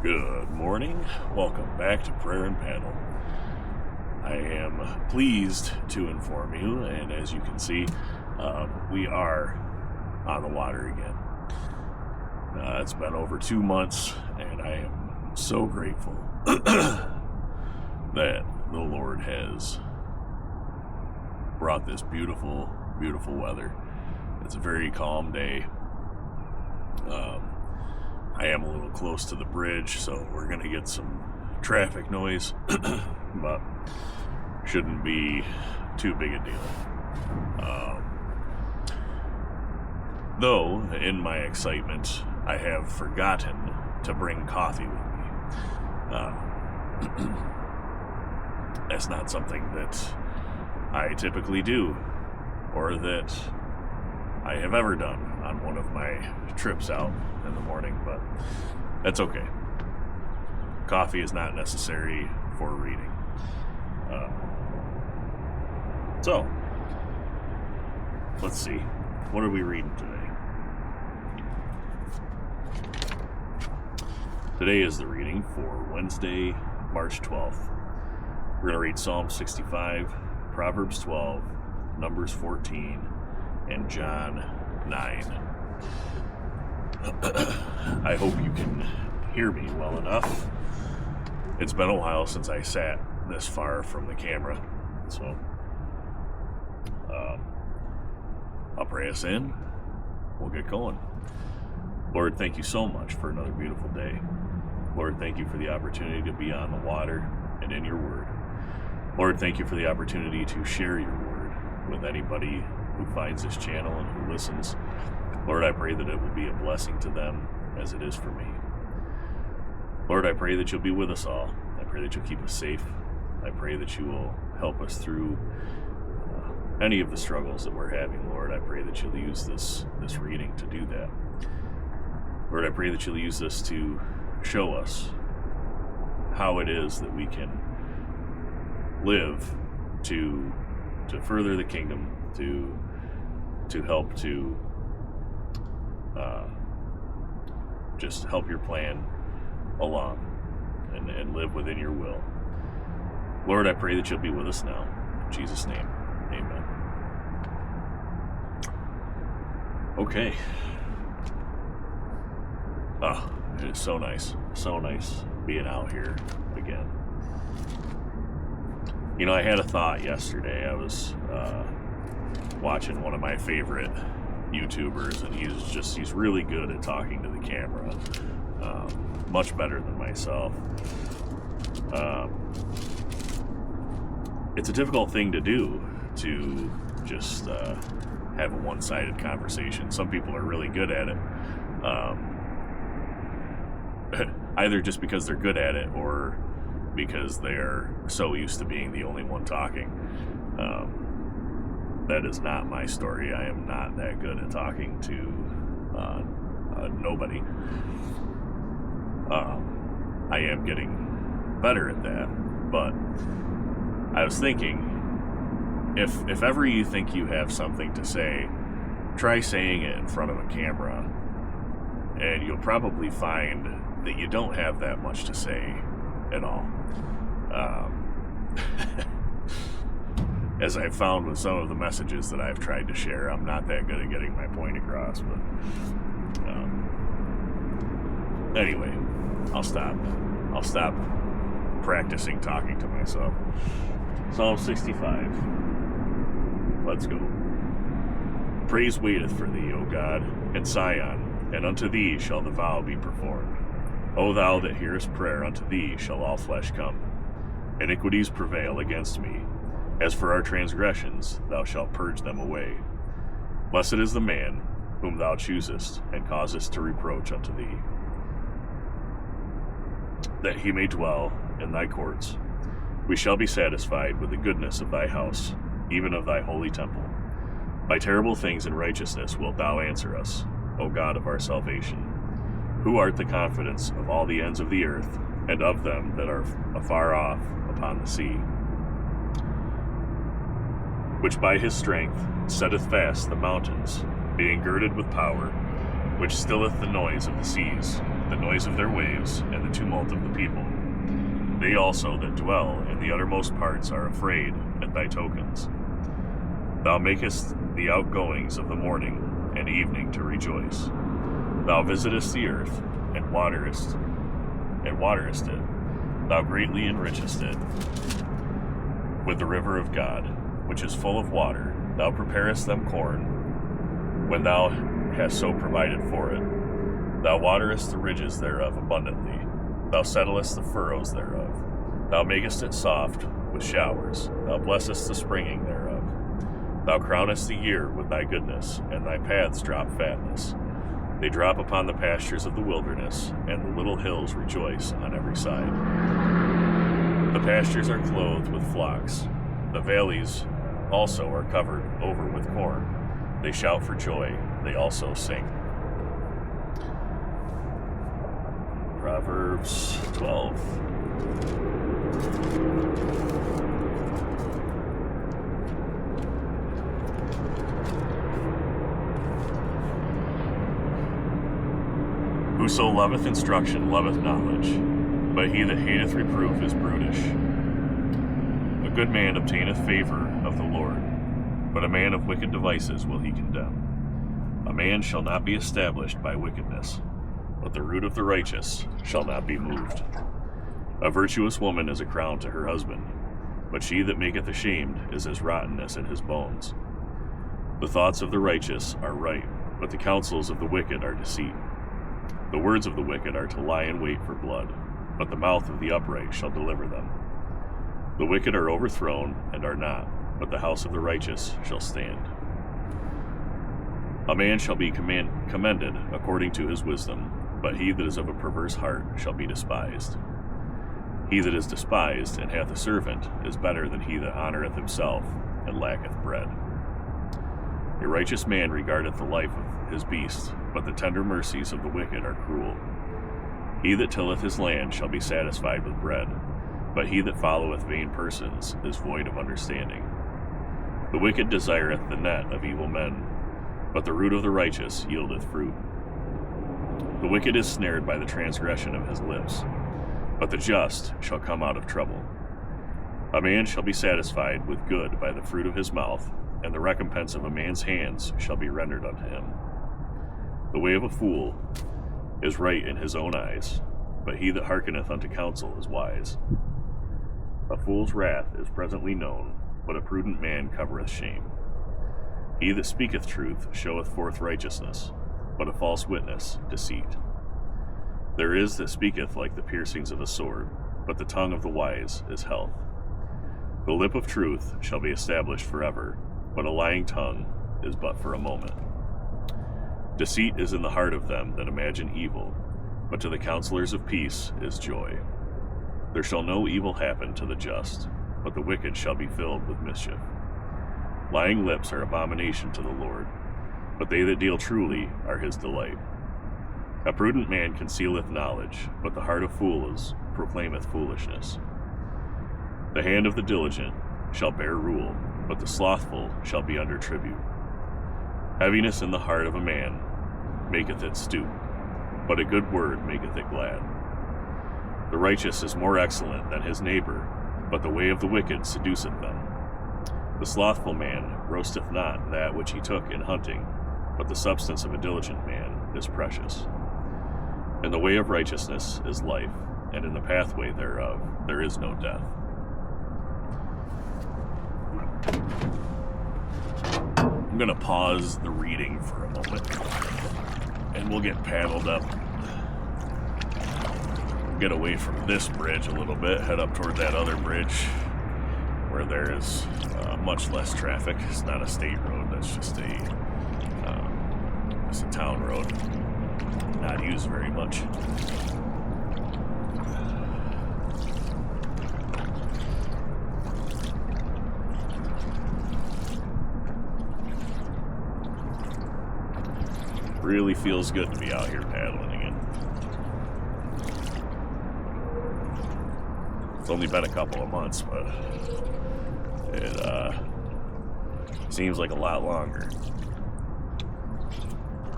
Good morning. Welcome back to Prayer and Paddle. I am pleased to inform you, and as you can see, we are on the water again. It's been over 2 months, and I am so grateful that the Lord has brought this beautiful, beautiful weather. It's a very calm day. I am a little close to the bridge, so we're going to get some traffic noise, but shouldn't be too big a deal. Though, in my excitement, I have forgotten to bring coffee with me. That's not something that I typically do, or that I have ever done on one of my trips out in the morning, but that's okay. Coffee is not necessary for reading. So, let's see. What are we reading today? Today is the reading for Wednesday, March 12th. We're going to read Psalm 65, Proverbs 12, Numbers 14, and John 9. I hope you can hear me well enough. It's been a while since I sat this far from the camera, so I'll pray us in. We'll get going. Lord, thank you so much for another beautiful day. Lord, thank you for the opportunity to be on the water and in your word. Lord, thank you for the opportunity to share your word with anybody who finds this channel and who listens. Lord, I pray that it will be a blessing to them as it is for me. Lord, I pray that you'll be with us all. I pray that you'll keep us safe. I pray that you will help us through any of the struggles that we're having, Lord. I pray that you'll use this reading to do that. Lord, I pray that you'll use this to show us how it is that we can live to further the kingdom, to help to just help your plan along and live within your will. Lord, I pray that you'll be with us now. In Jesus' name, amen. Okay. Oh, it is so nice being out here again. You know, I had a thought yesterday. I was watching one of my favorite YouTubers, and he's really good at talking to the camera, much better than myself. It's a difficult thing to do, to just have a one-sided conversation. Some people are really good at it, either just because they're good at it or because they're so used to being the only one talking. That is not my story. I am not that good at talking to nobody. I am getting better at that, but I was thinking, if ever you think you have something to say, try saying it in front of a camera, and you'll probably find that you don't have that much to say at all. As I've found with some of the messages that I've tried to share, I'm not that good at getting my point across, but anyway, I'll stop practicing talking to myself. Psalm 65. Let's go. Praise waiteth for thee, O God, in Sion, and unto thee shall the vow be performed. O thou that hearest prayer, unto thee shall all flesh come. Iniquities prevail against me. As for our transgressions, thou shalt purge them away. Blessed is the man whom thou choosest, and causest to reproach unto thee, that he may dwell in thy courts. We shall be satisfied with the goodness of thy house, even of thy holy temple. By terrible things in righteousness wilt thou answer us, O God of our salvation. Who art the confidence of all the ends of the earth, and of them that are afar off upon the sea? Which by his strength setteth fast the mountains, being girded with power, which stilleth the noise of the seas, the noise of their waves, and the tumult of the people. They also that dwell in the uttermost parts are afraid at thy tokens. Thou makest the outgoings of the morning and evening to rejoice. Thou visitest the earth, and waterest it. Thou greatly enrichest it with the river of God, which is full of water. Thou preparest them corn, when thou hast so provided for it. Thou waterest the ridges thereof abundantly. Thou settlest the furrows thereof. Thou makest it soft with showers. Thou blessest the springing thereof. Thou crownest the year with thy goodness, and thy paths drop fatness. They drop upon the pastures of the wilderness, and the little hills rejoice on every side. The pastures are clothed with flocks. The valleys also are covered over with corn. They shout for joy. They also sing. Proverbs 12. Whoso loveth instruction loveth knowledge, but he that hateth reproof is brutish. A good man obtaineth favor of the Lord, but a man of wicked devices will he condemn. A man shall not be established by wickedness, but the root of the righteous shall not be moved. A virtuous woman is a crown to her husband, but she that maketh ashamed is as rottenness in his bones. The thoughts of the righteous are right, but the counsels of the wicked are deceit. The words of the wicked are to lie in wait for blood, but the mouth of the upright shall deliver them. The wicked are overthrown and are not, but the house of the righteous shall stand. A man shall be commended according to his wisdom, but he that is of a perverse heart shall be despised. He that is despised and hath a servant is better than he that honoureth himself and lacketh bread. A righteous man regardeth the life of his beast, but the tender mercies of the wicked are cruel. He that tilleth his land shall be satisfied with bread, but he that followeth vain persons is void of understanding. The wicked desireth the net of evil men, but the root of the righteous yieldeth fruit. The wicked is snared by the transgression of his lips, but the just shall come out of trouble. A man shall be satisfied with good by the fruit of his mouth, and the recompense of a man's hands shall be rendered unto him. The way of a fool is right in his own eyes, but he that hearkeneth unto counsel is wise. A fool's wrath is presently known, but a prudent man covereth shame. He that speaketh truth showeth forth righteousness, but a false witness deceit. There is that speaketh like the piercings of a sword, but the tongue of the wise is health. The lip of truth shall be established forever, but a lying tongue is but for a moment. Deceit is in the heart of them that imagine evil, but to the counselors of peace is joy. There shall no evil happen to the just, but the wicked shall be filled with mischief. Lying lips are abomination to the Lord, but they that deal truly are his delight. A prudent man concealeth knowledge, but the heart of fools proclaimeth foolishness. The hand of the diligent shall bear rule, but the slothful shall be under tribute. Heaviness in the heart of a man maketh it stoop, but a good word maketh it glad. The righteous is more excellent than his neighbor, but the way of the wicked seduceth them. The slothful man roasteth not that which he took in hunting, but the substance of a diligent man is precious. In the way of righteousness is life, and in the pathway thereof there is no death. I'm going to pause the reading for a moment, and we'll get paddled up. Get away from this bridge a little bit, head up toward that other bridge where there is much less traffic. It's not a state road, that's just a town road, not used very much. Really feels good to be out here paddling again. It's only been a couple of months, but it seems like a lot longer.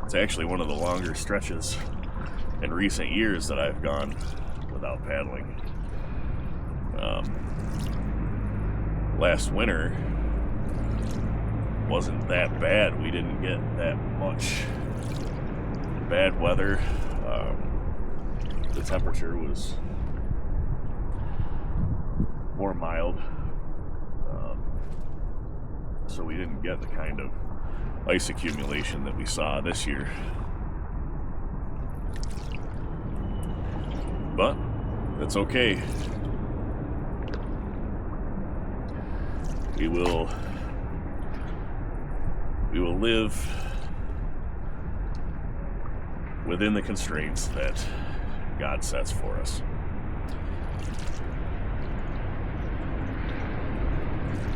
It's actually one of the longer stretches in recent years that I've gone without paddling. Last winter wasn't that bad. We didn't get that much bad weather. The temperature was more mild, so we didn't get the kind of ice accumulation that we saw this year. But that's okay. We will live within the constraints that God sets for us.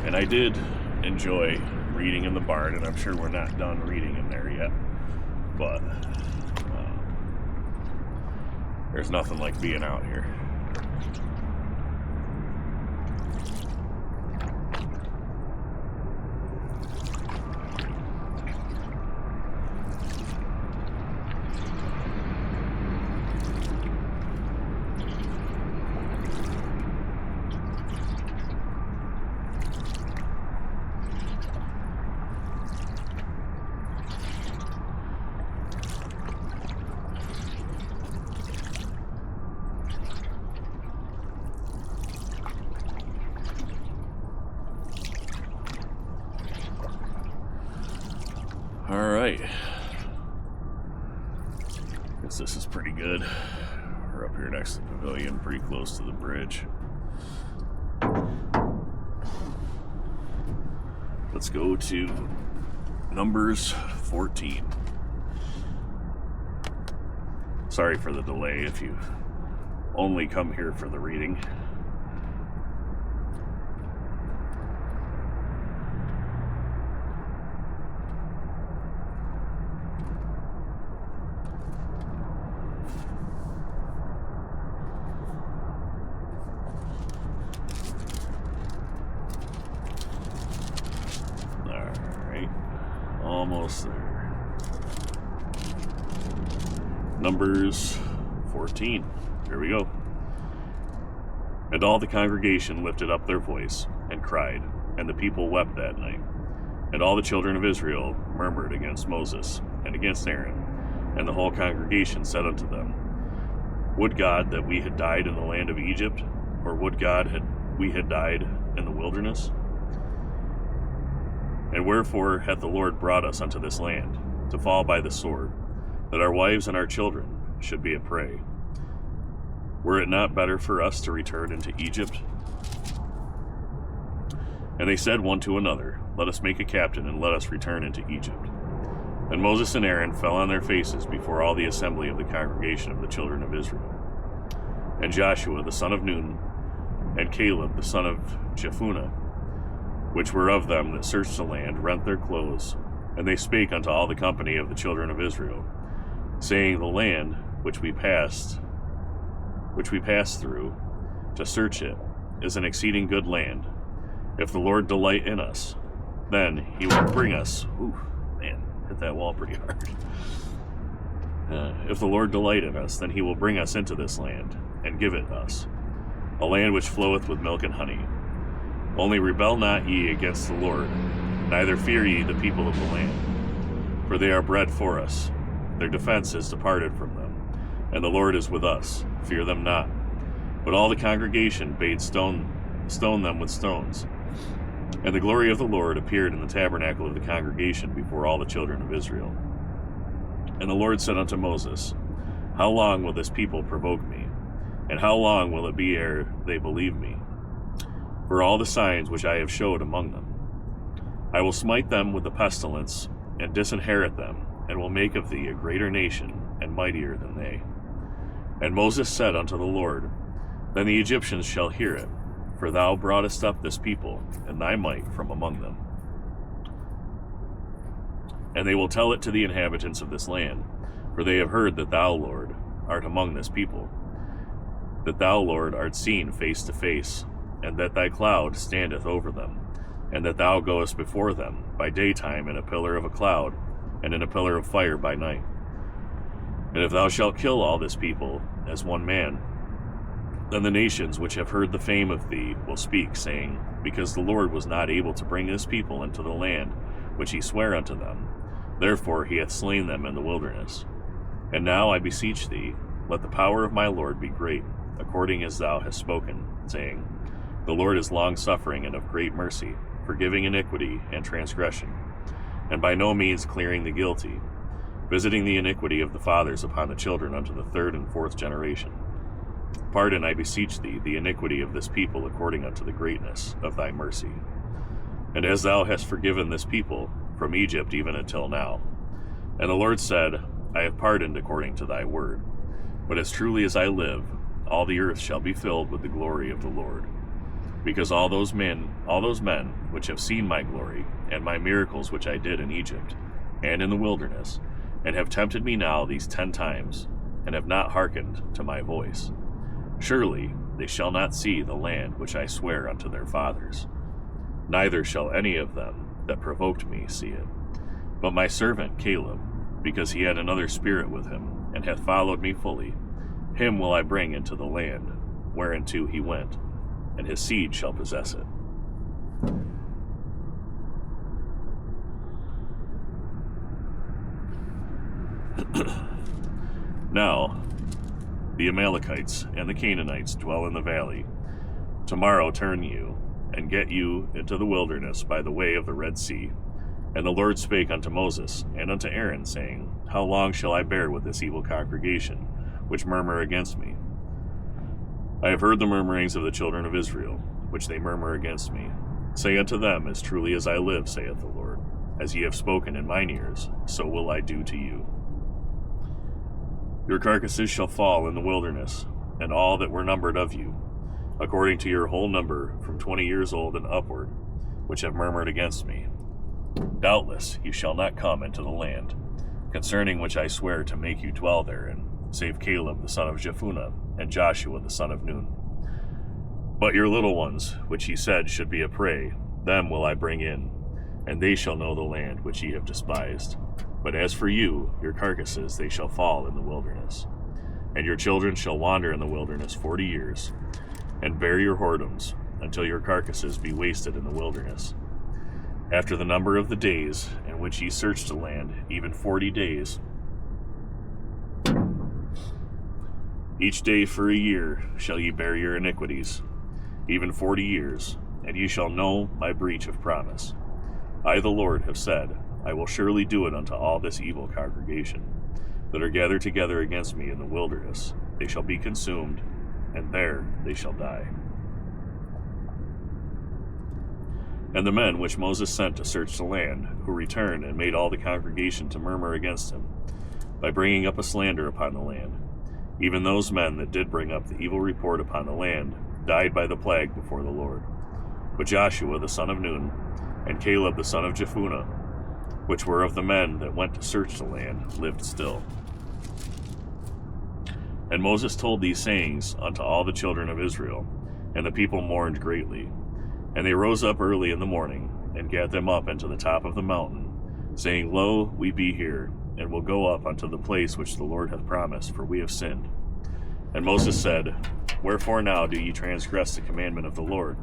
And I did enjoy reading in the barn, and I'm sure we're not done reading in there yet, but there's nothing like being out here. All right. Guess this is pretty good. We're up here next to the pavilion, pretty close to the bridge. Let's go to Numbers 14. Sorry for the delay if you only come here for the reading. Almost there. Numbers 14. Here we go. And all the congregation lifted up their voice and cried, and the people wept that night. And all the children of Israel murmured against Moses and against Aaron. And the whole congregation said unto them, Would God that we had died in the land of Egypt, or would God we had died in the wilderness? And wherefore hath the Lord brought us unto this land, to fall by the sword, that our wives and our children should be a prey? Were it not better for us to return into Egypt? And they said one to another, Let us make a captain, and let us return into Egypt. And Moses and Aaron fell on their faces before all the assembly of the congregation of the children of Israel. And Joshua the son of Nun, and Caleb the son of Jephunneh, which were of them that searched the land, rent their clothes, and they spake unto all the company of the children of Israel, saying, The land which we passed through to search it is an exceeding good land. If the Lord delight in us, then he will bring us. Ooh, man, hit that wall pretty hard. If the Lord delight in us, then he will bring us into this land, and give it us, a land which floweth with milk and honey. Only rebel not ye against the Lord, neither fear ye the people of the land. For they are bread for us, their defense is departed from them, and the Lord is with us, fear them not. But all the congregation bade stone them with stones. And the glory of the Lord appeared in the tabernacle of the congregation before all the children of Israel. And the Lord said unto Moses, How long will this people provoke me? And how long will it be ere they believe me? For all the signs which I have showed among them, I will smite them with the pestilence, and disinherit them, and will make of thee a greater nation, and mightier than they. And Moses said unto the Lord, Then the Egyptians shall hear it, for thou broughtest up this people, and thy might from among them. And they will tell it to the inhabitants of this land, for they have heard that thou, Lord, art among this people, that thou, Lord, art seen face to face, and that thy cloud standeth over them, and that thou goest before them by daytime in a pillar of a cloud, and in a pillar of fire by night. And if thou shalt kill all this people as one man, then the nations which have heard the fame of thee will speak, saying, Because the Lord was not able to bring his people into the land which he sware unto them, therefore he hath slain them in the wilderness. And now I beseech thee, let the power of my Lord be great, according as thou hast spoken, saying, The Lord is long-suffering and of great mercy, forgiving iniquity and transgression, and by no means clearing the guilty, visiting the iniquity of the fathers upon the children unto the third and fourth generation. Pardon, I beseech thee, the iniquity of this people according unto the greatness of thy mercy. And as thou hast forgiven this people from Egypt even until now. And the Lord said, I have pardoned according to thy word. But as truly as I live, all the earth shall be filled with the glory of the Lord. Because all those men which have seen my glory, and my miracles which I did in Egypt, and in the wilderness, and have tempted me now these 10 times, and have not hearkened to my voice, surely they shall not see the land which I swear unto their fathers, neither shall any of them that provoked me see it. But my servant Caleb, because he had another spirit with him, and hath followed me fully, him will I bring into the land whereinto he went, and his seed shall possess it. Now, the Amalekites and the Canaanites dwell in the valley. Tomorrow turn you, and get you into the wilderness by the way of the Red Sea. And the Lord spake unto Moses and unto Aaron, saying, How long shall I bear with this evil congregation, which murmur against me? I have heard the murmurings of the children of Israel, which they murmur against me. Say unto them, As truly as I live, saith the Lord, as ye have spoken in mine ears, so will I do to you. Your carcasses shall fall in the wilderness, and all that were numbered of you, according to your whole number, from 20 years old and upward, which have murmured against me. Doubtless you shall not come into the land, concerning which I swear to make you dwell therein, save Caleb the son of Jephunneh, and Joshua the son of Nun. But your little ones, which ye said should be a prey, them will I bring in, and they shall know the land which ye have despised. But as for you, your carcasses, they shall fall in the wilderness. And your children shall wander in the wilderness 40 years, and bear your whoredoms, until your carcasses be wasted in the wilderness. After the number of the days in which ye searched the land, even 40 days, each day for a year shall ye bear your iniquities, even 40 years, and ye shall know my breach of promise. I, the Lord, have said, I will surely do it unto all this evil congregation that are gathered together against me in the wilderness. They shall be consumed, and there they shall die. And the men which Moses sent to search the land, who returned and made all the congregation to murmur against him, by bringing up a slander upon the land, even those men that did bring up the evil report upon the land, died by the plague before the Lord. But Joshua the son of Nun, and Caleb the son of Jephunneh, which were of the men that went to search the land, lived still. And Moses told these sayings unto all the children of Israel, and the people mourned greatly. And they rose up early in the morning, and gat them up into the top of the mountain, saying, Lo, we be here, and will go up unto the place which the Lord hath promised, for we have sinned. And Moses said, Wherefore now do ye transgress the commandment of the Lord?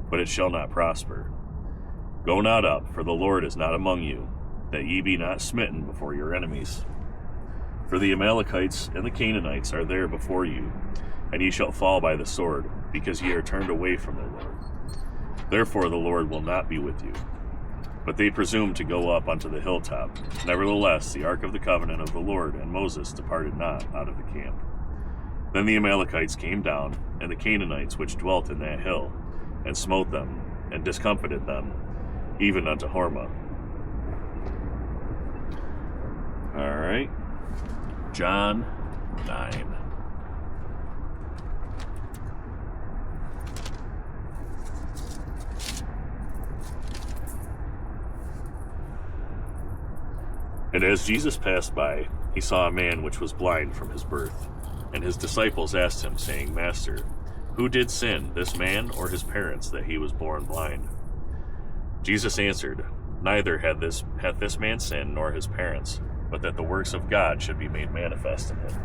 But it shall not prosper. Go not up, for the Lord is not among you, that ye be not smitten before your enemies. For the Amalekites and the Canaanites are there before you, and ye shall fall by the sword, because ye are turned away from the Lord. Therefore the Lord will not be with you. But they presumed to go up unto the hilltop. Nevertheless, the ark of the covenant of the Lord and Moses departed not out of the camp. Then the Amalekites came down, and the Canaanites which dwelt in that hill, and smote them, and discomfited them, even unto Hormah. All right, John 9. And as Jesus passed by, he saw a man which was blind from his birth. And his disciples asked him, saying, Master, who did sin, this man or his parents, that he was born blind? Jesus answered, Neither hath this man sinned, nor his parents, but that the works of God should be made manifest in him.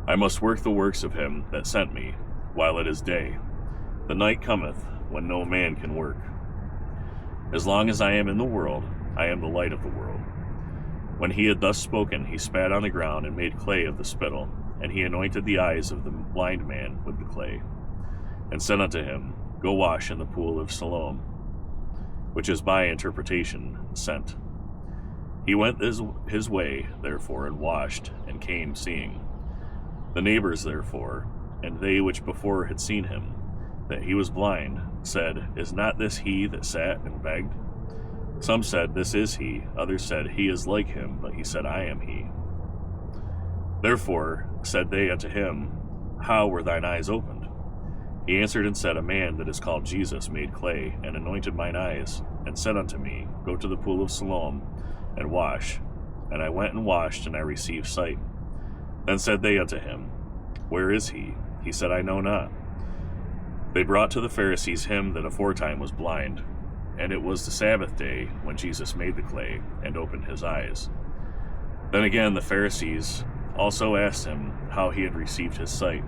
I must work the works of him that sent me, while it is day. The night cometh, when no man can work. As long as I am in the world, I am the light of the world. When he had thus spoken, he spat on the ground and made clay of the spittle, and he anointed the eyes of the blind man with the clay, and said unto him, Go wash in the pool of Siloam, which is by interpretation sent. He went his way, therefore, and washed, and came seeing. The neighbors, therefore, and they which before had seen him, that he was blind, said, Is not this he that sat and begged? Some said, This is he. Others said, He is like him. But he said, I am he. Therefore said they unto him, How were thine eyes opened? He answered and said, A man that is called Jesus made clay, and anointed mine eyes, and said unto me, Go to the pool of Siloam, and wash. And I went and washed, and I received sight. Then said they unto him, Where is he? He said, I know not. They brought to the Pharisees him that aforetime was blind, and it was the Sabbath day when Jesus made the clay, and opened his eyes. Then again the Pharisees also asked him how he had received his sight.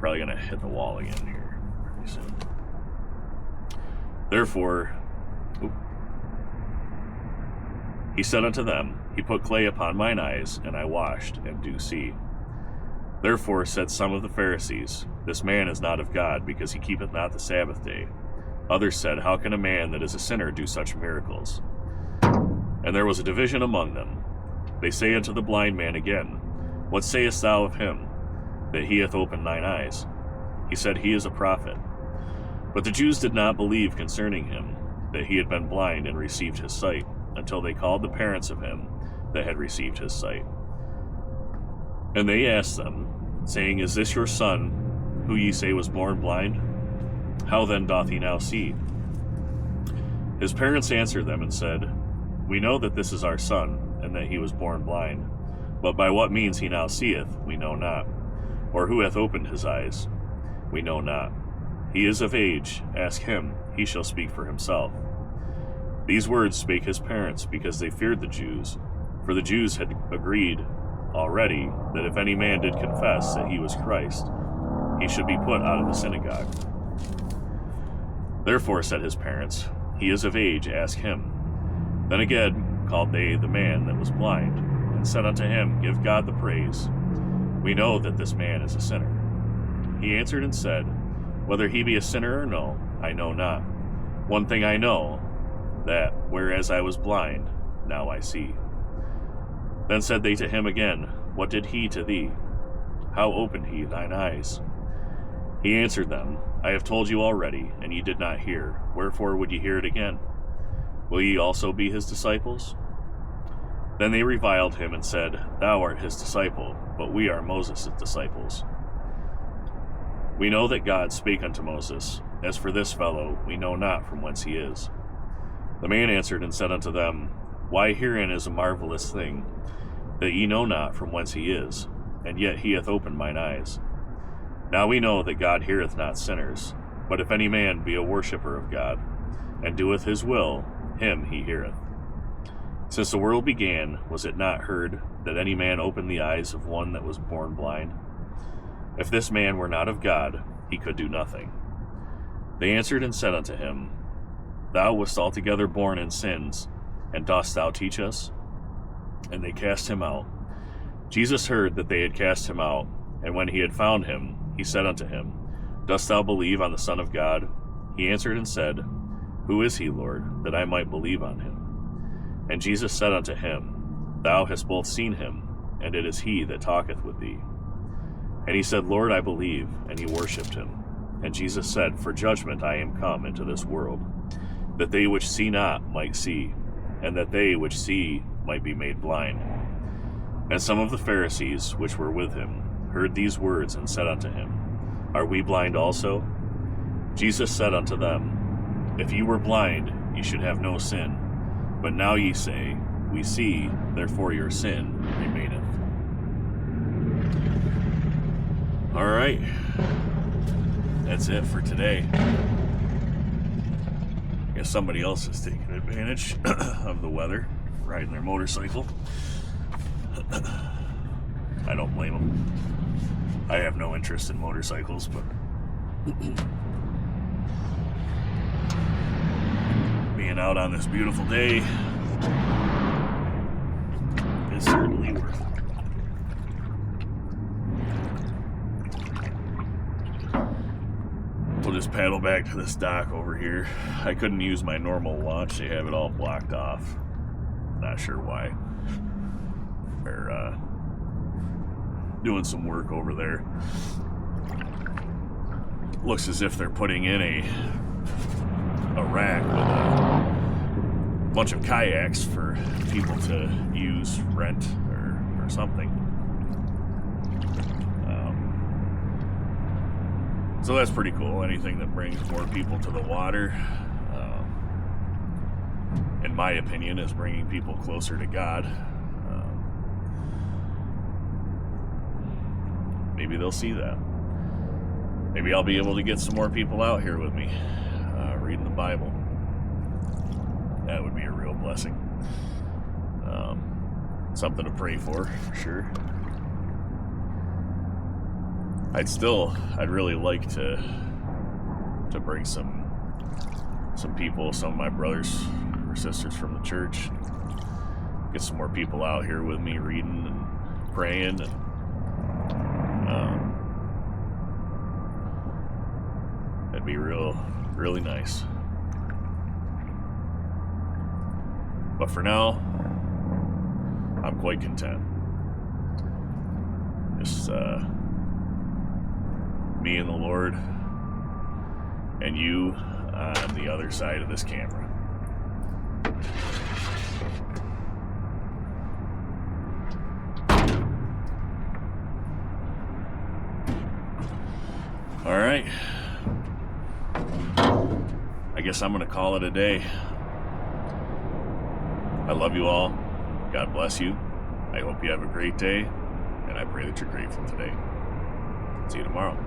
Probably going to hit the wall again here pretty soon. Therefore, he said unto them, He put clay upon mine eyes, and I washed, and do see. Therefore said some of the Pharisees, This man is not of God, because he keepeth not the Sabbath day. Others said, How can a man that is a sinner do such miracles? And there was a division among them. They say unto the blind man again, What sayest thou of him, that he hath opened thine eyes? He said, He is a prophet. But the Jews did not believe concerning him, that he had been blind and received his sight, until they called the parents of him that had received his sight. And they asked them, saying, Is this your son, who ye say was born blind? How then doth he now see? His parents answered them and said, We know that this is our son, and that he was born blind. But by what means he now seeth, we know not. Or who hath opened his eyes, we know not. He is of age, ask him, he shall speak for himself. These words spake his parents, because they feared the Jews. For the Jews had agreed already that if any man did confess that he was Christ, he should be put out of the synagogue. Therefore said his parents, He is of age, ask him. Then again called they the man that was blind, and said unto him, Give God the praise. We know that this man is a sinner. He answered and said, Whether he be a sinner or no, I know not. One thing I know, that whereas I was blind, now I see. Then said they to him again, What did he to thee? How opened he thine eyes? He answered them, I have told you already, and ye did not hear. Wherefore would ye hear it again? Will ye also be his disciples? Then they reviled him and said, Thou art his disciple, but we are Moses' disciples. We know that God spake unto Moses. As for this fellow, we know not from whence he is. The man answered and said unto them, Why herein is a marvelous thing, that ye know not from whence he is, and yet he hath opened mine eyes. Now we know that God heareth not sinners, but if any man be a worshipper of God, and doeth his will, him he heareth. Since the world began, was it not heard that any man opened the eyes of one that was born blind? If this man were not of God, he could do nothing. They answered and said unto him, Thou wast altogether born in sins, and dost thou teach us? And they cast him out. Jesus heard that they had cast him out, and when he had found him, he said unto him, Dost thou believe on the Son of God? He answered and said, Who is he, Lord, that I might believe on him? And Jesus said unto him, Thou hast both seen him, and it is he that talketh with thee. And he said, Lord, I believe, and he worshipped him. And Jesus said, For judgment I am come into this world, that they which see not might see, and that they which see might be made blind. And some of the Pharisees which were with him heard these words, and said unto him, Are we blind also? Jesus said unto them, If ye were blind, ye should have no sin. But now ye say, We see, therefore your sin remaineth. All right. that's it for today. I guess somebody else is taking advantage of the weather, riding their motorcycle. I don't blame them. I have no interest in motorcycles, but being out on this beautiful day is certainly worth it. We'll just paddle back to this dock over here. I couldn't use my normal launch. They have it all blocked off. Not sure why. They're doing some work over there. Looks as if they're putting in a rack with a bunch of kayaks for people to use, rent, or something. So that's pretty cool. Anything that brings more people to the water, in my opinion, is bringing people closer to God. Maybe they'll see that. Maybe I'll be able to get some more people out here with me, reading the Bible. That would be a real blessing. Something to pray for sure. I'd really like to bring some people, some of my brothers or sisters from the church, get some more people out here with me reading and praying, and that'd be really nice. But for now, I'm quite content. Just me and the Lord, and you on the other side of this camera. All right. I guess I'm going to call it a day. I love you all. God bless you. I hope you have a great day, and I pray that you're grateful today. See you tomorrow.